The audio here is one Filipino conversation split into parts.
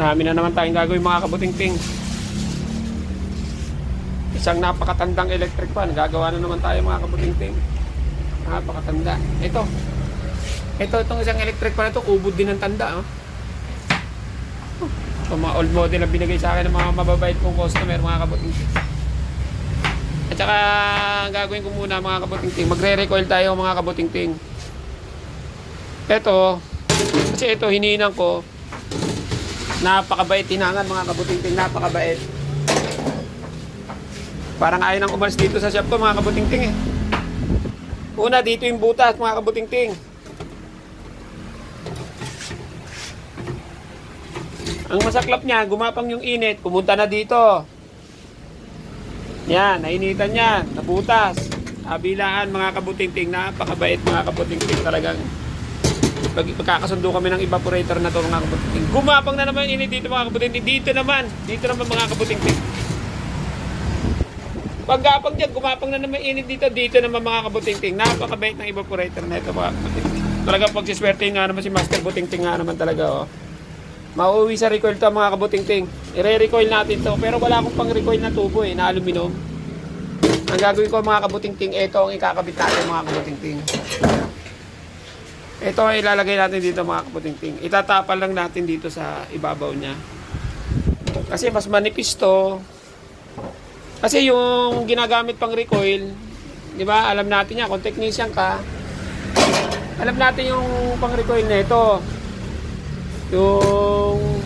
Marami na naman tayong gagawin mga kabuting-ting. Isang napakatandang electric fan. Gagawa na naman tayo mga kabuting-ting. Napakatanda. Itong isang electric fan na ito, ubod din ng tanda. Mga old model na binigay sa akin ng mga mababait kong customer mga kabuting-ting. At saka gagawin ko muna mga kabuting-ting, magre-recoil tayo mga kabuting-ting. Kasi ito hinihinang ko, napakabait tinangan mga kabuting-ting, napakabait. Parang ayaw nang umalis dito sa shop ko mga kabuting-ting eh. Una dito yung butas mga kabuting-ting. Ang masaklap niya, gumapang yung init, pumunta na dito. Yan, nainitan yan, nabutas. Kabilaan mga kabuting-ting, napakabait mga kabuting-ting talagang. Pagkakasundo kami ng evaporator na to mga kabuting-ting. Gumapang na naman yung init dito mga kabuting-ting. Dito naman mga kabuting-ting. Pagkapang dyan, gumapang na naman init dito. Dito naman mga kabuting-ting. Napakabait ng evaporator na ito mga kabuting-ting. Talagang pagsiswerte nga naman si Master Buting-ting nga naman talaga oh. Mauwi sa recoil to mga kabuting-ting. I-recoil natin to. Pero wala akong pang recoil na tubo eh, na aluminum. Ang gagawin ko mga kabuting-ting, ito ang ikakabit natin mga kabuting-ting. Ito ang ilalagay natin dito mga kabuting-ting. Itatapal lang natin dito sa ibabaw niya. Kasi mas manipis to. Kasi yung ginagamit pang recoil, di ba? Alam natin yan, kung technician ka, alam natin yung pang recoil na ito. Yung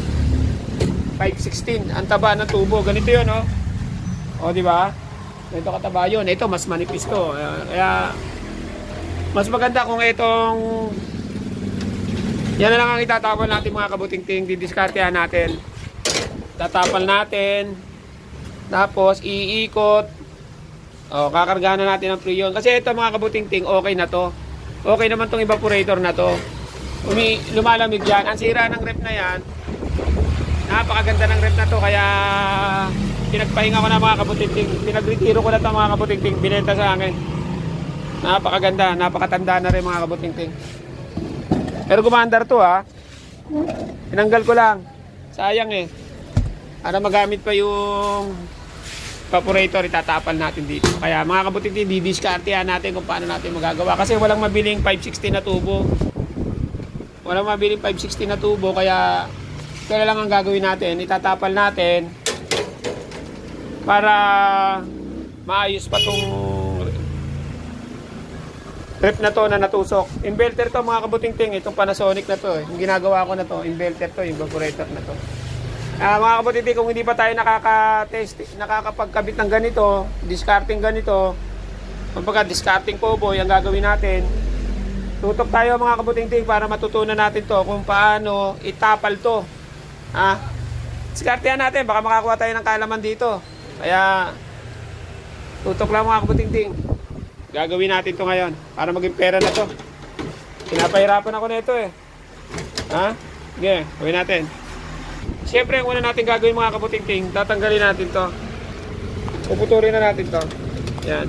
516, ang taba ng tubo, ganito yun, oh. O, di ba? Ito kataba yun. Ito, mas manipis to. Kaya, mas maganda kung itong, yan na lang ang itatapal natin mga kabuting-ting, didiskartehan natin. Tatapal natin, tapos iikot. O, kakargahan na natin ang preyon. Kasi ito mga kabuting-ting, okay na to. Okay naman tong evaporator na to. Lumalamig yan. Ang sira ng rep na yan, napakaganda ng rep na to. Kaya pinagpahinga ko na mga kabuting-ting. Pinagretiro ko na ito mga kabuting-ting. Binenta sa akin. Napakaganda. Napakatanda na rin mga kabuting-ting. Pero gumandar to ha. Tinanggal ko lang. Sayang eh. Para magamit pa yung evaporator, itatapal natin dito. Kaya mga kabuting-ting, didiskartehan natin kung paano natin magagawa. Kasi walang mabiling 560 na tubo. Walang mabiling 560 na tubo. Kaya ito na lang ang gagawin natin. Itatapal natin para maayos pa itong rep na to na natusok. Inverter to mga kabuting-ting. Itong Panasonic na to. Yung ginagawa ko na to. Inverter to. Yung evaporator na to. Mga kabuting-ting, kung hindi pa tayo nakakapagkabit ng ganito, discarding ganito, kapag discarding po boy, ang gagawin natin, tutok tayo mga kabuting-ting para matutunan natin to kung paano itapal to. Discartehan natin, baka makakuha tayo ng kaalaman dito. Kaya tutok lang mga kabuting-ting. Gagawin natin to ngayon para maging pera na to. Pinapahirapan ako nito eh. Sige, gawin natin. Siyempre, ang una natin gagawin mga kabuting-ting, tatanggalin natin to. Puputulin na natin to. Yan.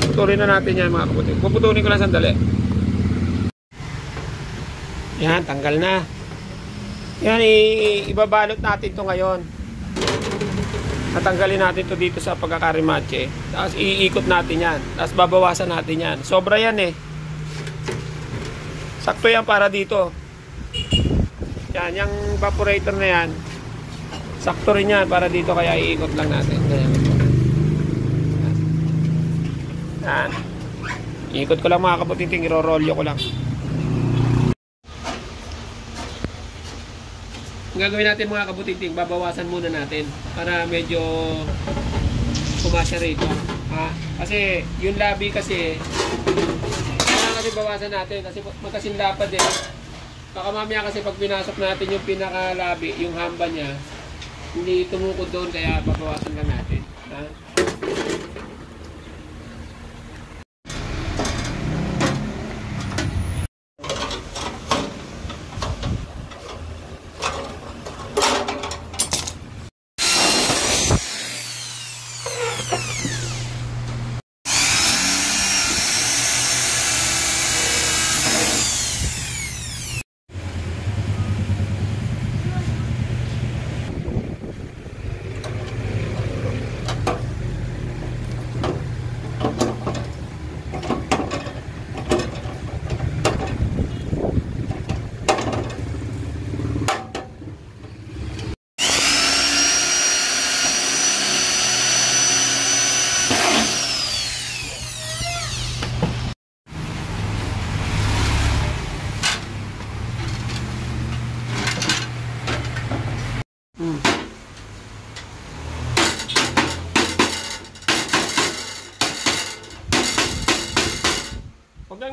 Puputulin na natin yan mga kabuting. Puputulin ko lang sandali. Yan, tanggal na. Yan, ibabalot natin to ngayon. Natanggalin natin to dito sa pagkakarimache. Tapos iikot natin yan. Tapos babawasan natin yan. Sobra yan eh. Sakto yan para dito. Yan, yung evaporator na yan, sakto rin yan para dito, kaya iikot lang natin. Yan. Iikot ko lang mga kabuting-ting, iro-rolyo ko lang. Ang gagawin natin mga kabuting-ting, babawasan muna natin para medyo pumasya rito. Kasi yung labi kasi, kailangan natin bawasan natin kasi magkasinlapad eh. Baka mamaya kasi pag pinasok natin yung pinakalabi, yung hamba niya, hindi tumukod doon, kaya babawasan lang natin.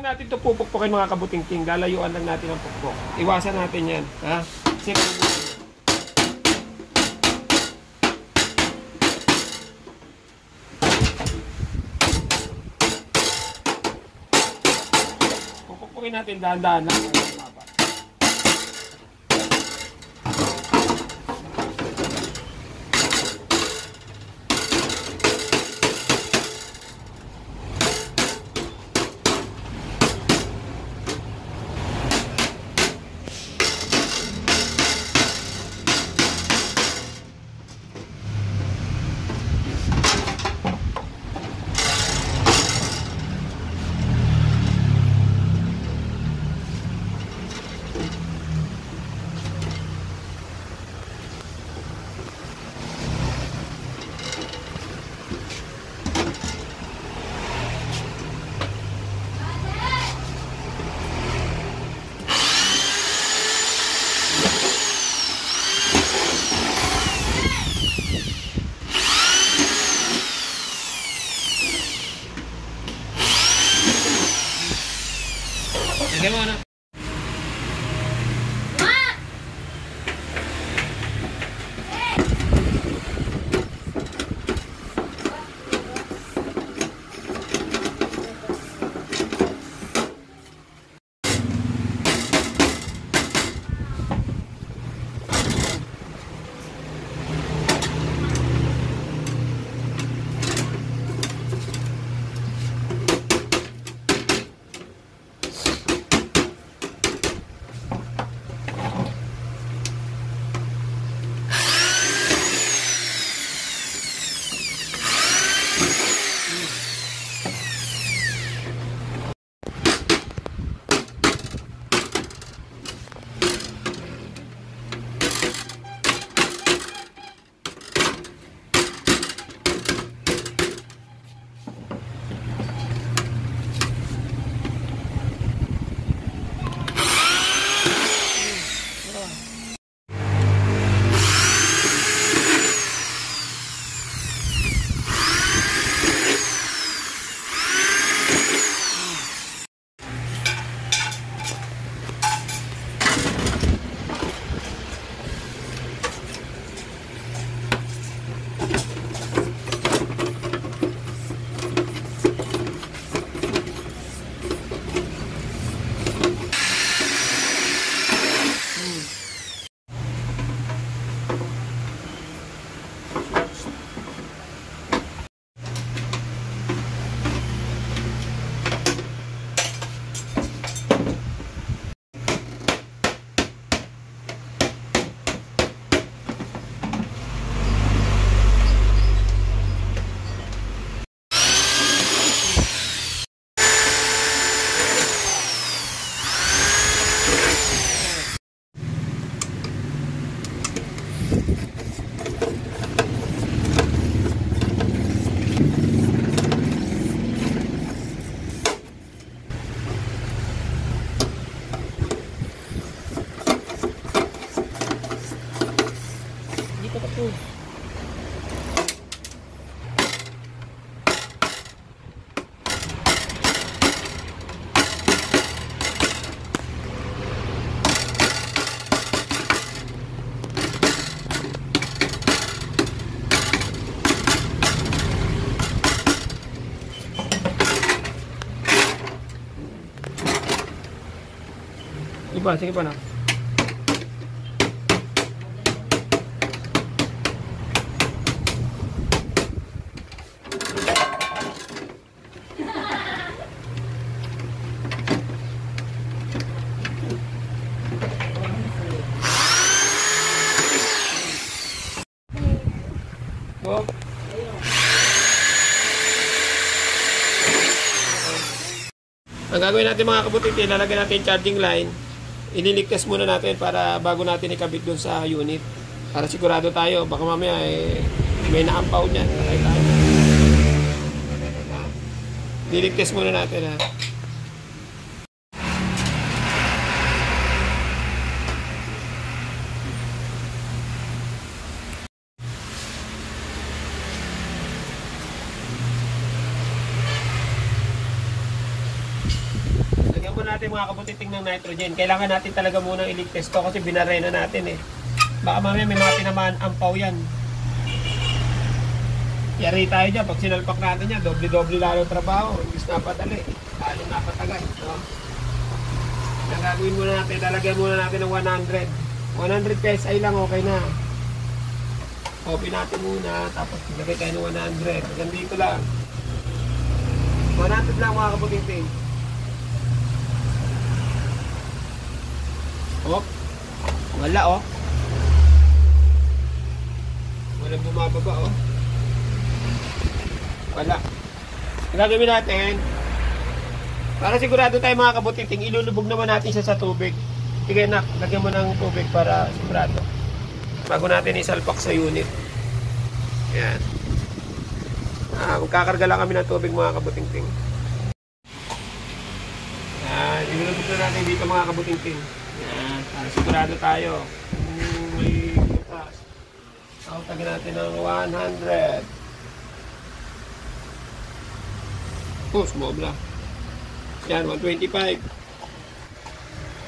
natin ito pupukpukin mga kabuting-ting. Lalayuan lang natin ang pukpok. Iwasan natin yan. Ha? Kasi pupukpukin natin dahan-dahan lang. Lagyan mo na. Iba, sige pa na. Oh. Ang gagawin natin mga kabutiti, lalagyan natin yung charging line. Ililigtas muna natin para bago natin ikabit dun sa unit. Para sigurado tayo, baka mamaya may naampaw niyan. Liligtas muna natin ha. natin mga kabutiting ng nitrogen. Kailangan natin talaga munang iligtas to kasi binarena natin eh. Baka mamaya may mga tinamaan ampaw yan. Yari tayo dyan. Pag sinalpak natin yan, doble-doble lalo trabaho. Imbis na padali. Lalo napatagal. No? Ang gagawin muna natin, talagyan muna natin ng 100. 100 PSI lang, okay na. Copy natin muna, tapos ilagay tayo ng 100. Hanggang dito lang. 100 lang mga kabuting-ting. Oh, wala oh. Walang bumababa oh. Wala. Ang gagawin natin, para sigurado tayo mga kabutiting, ilulubog naman natin siya sa tubig. Sige na, lagyan mo ng tubig para sigurado. Bago natin isalpak sa unit. Yan. Magkakarga lang kami ng tubig mga kabutingting. Yan, ilulubog na natin dito mga kabutingting. Yan, para sigurado tayo. May butas. Tagin natin ng 100. Small lang. Yan, 125.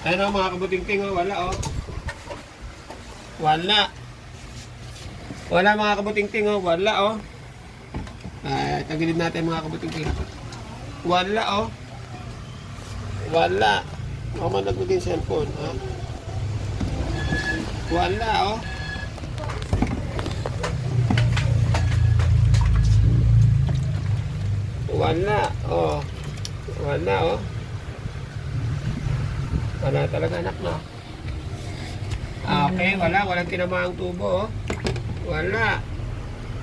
Ano mga kabutingting, oh, wala oh. Wala. Wala mga kabutingting, oh, wala oh. Ay, tagilid natin mga kabutingting. Wala oh. Wala. Ako man nagmaging cellphone, ha? Wala oh. Wala oh. Wala oh. Wala talaga anak no. Okay, wala. Walang tinamaang tubo oh. Wala.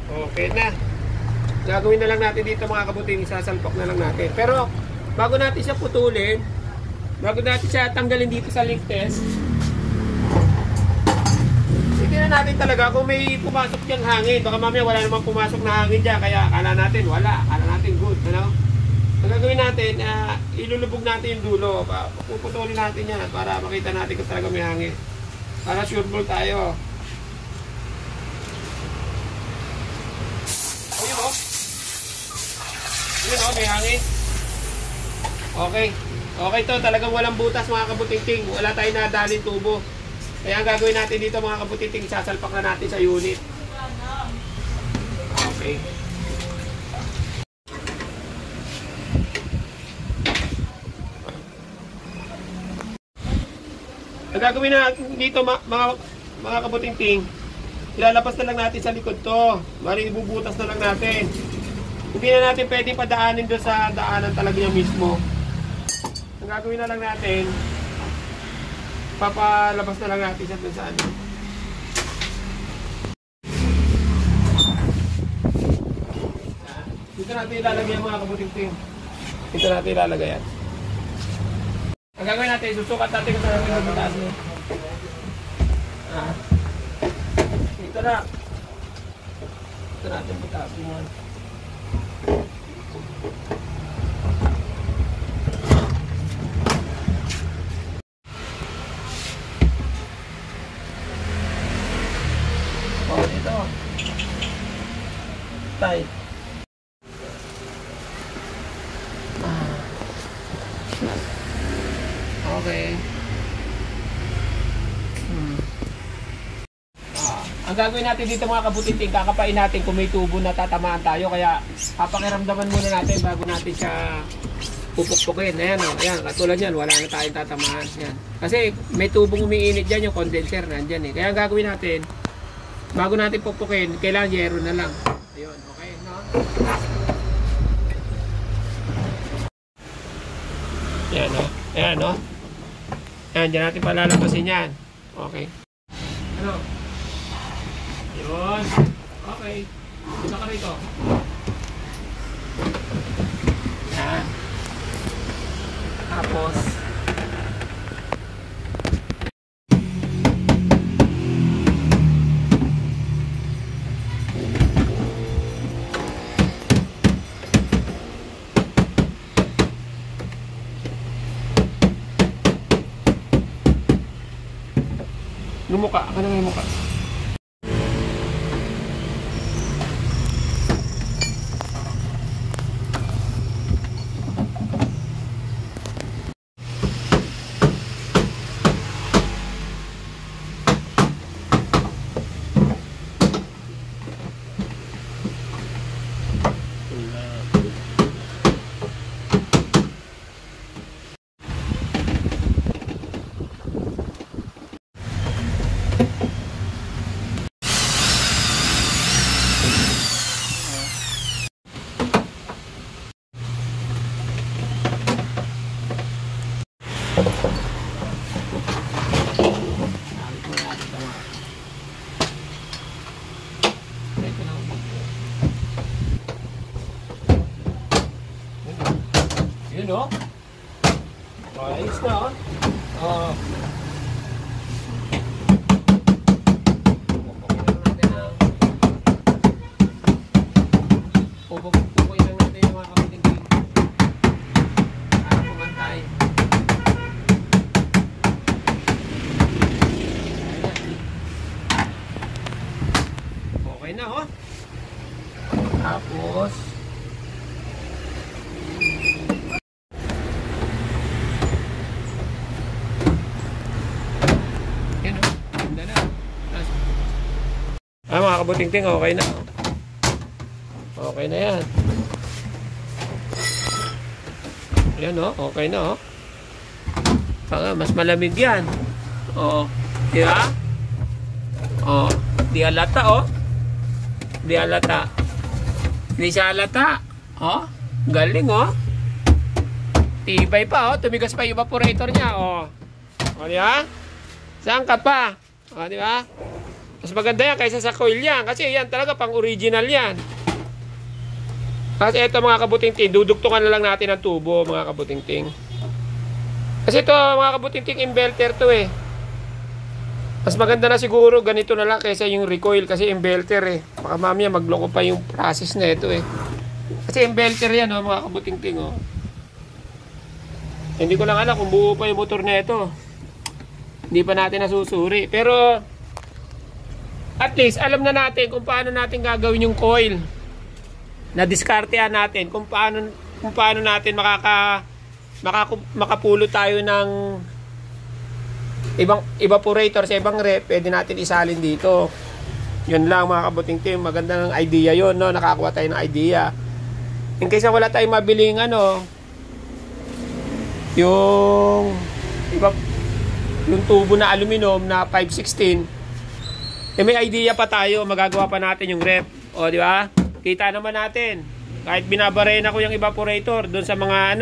Okay na. Gagawin na lang natin dito mga kabuting. Isasalpak na lang natin. Pero bago natin siya putulin, bago natin siya tanggalin dito sa ligtas, tingnan natin talaga kung may pumasok diyang hangin. Baka mamaya wala namang pumasok na hangin dyan. Kaya akala natin wala. Akala natin good. Ano? Ang gagawin natin, ilulubog natin yung dulo. Puputulin natin yan para makita natin kung talaga may hangin. Para sure ball tayo. Ayun o. Ayun o, may hangin. Okay. Okay to, talagang walang butas mga kabutingting. Wala tayong nadalin tubo. Kaya ang gagawin natin dito mga kabutingting, sasalpak na natin sa unit. Okay. Ang gagawin natin dito mga kabutingting, ilalabas na lang natin sa likod to. Bali ibubutas na lang natin. Hindi na natin pwedeng padaanin doon sa daanan talaga niya mismo. Ang gagawin na lang natin, papalabas na lang natin siya doon sa ano. Dito natin ilalagay ang mga kabutingting. Dito natin ilalagay yan. Ang gagawin natin, susukat natin kung saan natin magpataas mo. Dito na. Dito natin pataas mo. Oh, dito. Tight. Okay. Ang gagawin natin dito mga kabutiting, kakapain natin kung may tubo na tatamaan tayo. Kaya papakiramdaman muna natin bago natin siya pupukpukin. Ayan o, ayan, katulad yan, wala na tayong tatamaan. Ayan. Kasi may tubong umiinit dyan, yung condenser nandyan eh. Kaya ang gagawin natin, bago natin pupukpukin, kailangan yero na lang. Ayun, okay, no? Ayan o, ayan o. Ayan, dyan natin palalabasin yan. Okay. Ano? Yun. Okay. Dito ka rito. Yan. Tapos, lumuka. Ako na may muka. Yun o. Ayos na o. Pupukoy lang natin yung mga kapiting-ting. Para pumantay. Okay na o. Tapos yan o. Ganda na. Mga kabuting-ting, okay na. Okay na yan. Yan o. Okay na o. Mas malamig yan. Oo. Di ba? Oo. Di halata o. Di halata. Di siya halata. O. Galing o. Tibay pa o. Tumigas pa yung evaporator niya o. O di ba? Saan ka pa? O di ba? Mas maganda yan kaysa sa coil yan. Kasi yan talaga pang original yan. Kasi ito mga kabuting-ting, duduktungan na lang natin ang tubo mga kabuting-ting. Kasi ito mga kabuting-ting, inverter to eh. Mas maganda na siguro ganito na lang kaysa yung recoil kasi inverter eh. Baka mamaya magloko pa yung process na ito eh. Kasi inverter yan oh, mga kabuting-ting oh. Hindi ko lang alam kung buo pa yung motor na ito. Hindi pa natin nasusuri. Pero at least alam na natin kung paano natin gagawin yung coil. Na-discartean natin kung paano natin makapulot tayo ng ibang evaporator sa ibang rep, pwede natin isalin dito. Yun lang mga kabuting-ting, magandang idea yun, no? Nakakuha tayo ng idea. In case na wala tayong mabiling yung tubo na aluminum na 516, may idea pa tayo, magagawa pa natin yung rep. O, di ba? Kita naman natin. Kahit binabaray na ko yung evaporator doon sa mga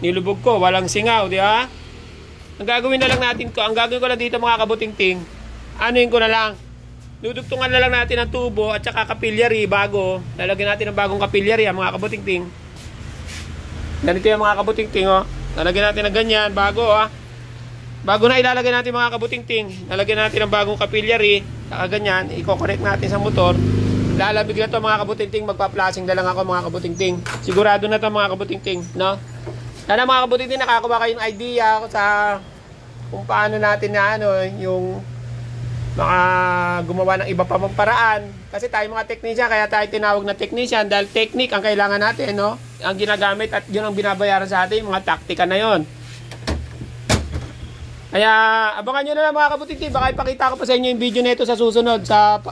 nilubog ko, walang singaw, di ba? Ang gagawin na lang natin ang gagawin ko lang dito mga kabuting-ting, ko na lang. Dudugtungan na lang natin ang tubo at saka capillary bago. Lalagyan natin ng bagong capillary mga kabuting-ting. Ganito yung mga kabuting-ting, oh. Lalagyan natin ng ganyan bago, Bago na ilalagay natin mga kabuting-ting, lalagyan natin ng bagong capillary, saka ganyan, i-connect natin sa motor. Lalamig na to mga kabuting-ting, magpa-flashing na lang ako mga kabuting-ting. Sigurado na to mga kabuting-ting, no? Sana mga kabuting-ting nakakuha kayong idea sa kung paano natin na yung gumawa ng iba pa mong paraan. Kasi tayo mga technician, kaya tayo tinawag na technician dahil technique ang kailangan natin, no? Ang ginagamit at yun ang binabayaran sa atin, mga taktika na yon. Kaya abangan nyo na lang mga kabuting-ting, baka ipakita ko pa sa inyo yung video nito sa susunod sa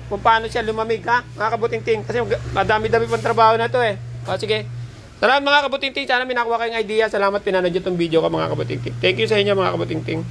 kung paano siya lumamig mga kabuting-ting. Kasi madami-dami pang trabaho na to eh. O sige. Salamat mga kabuting-ting. Sana may nakuha kayong idea. Salamat pinanood nyo itong video ko mga kabuting-ting. Thank you sa inyo mga kabuting-ting.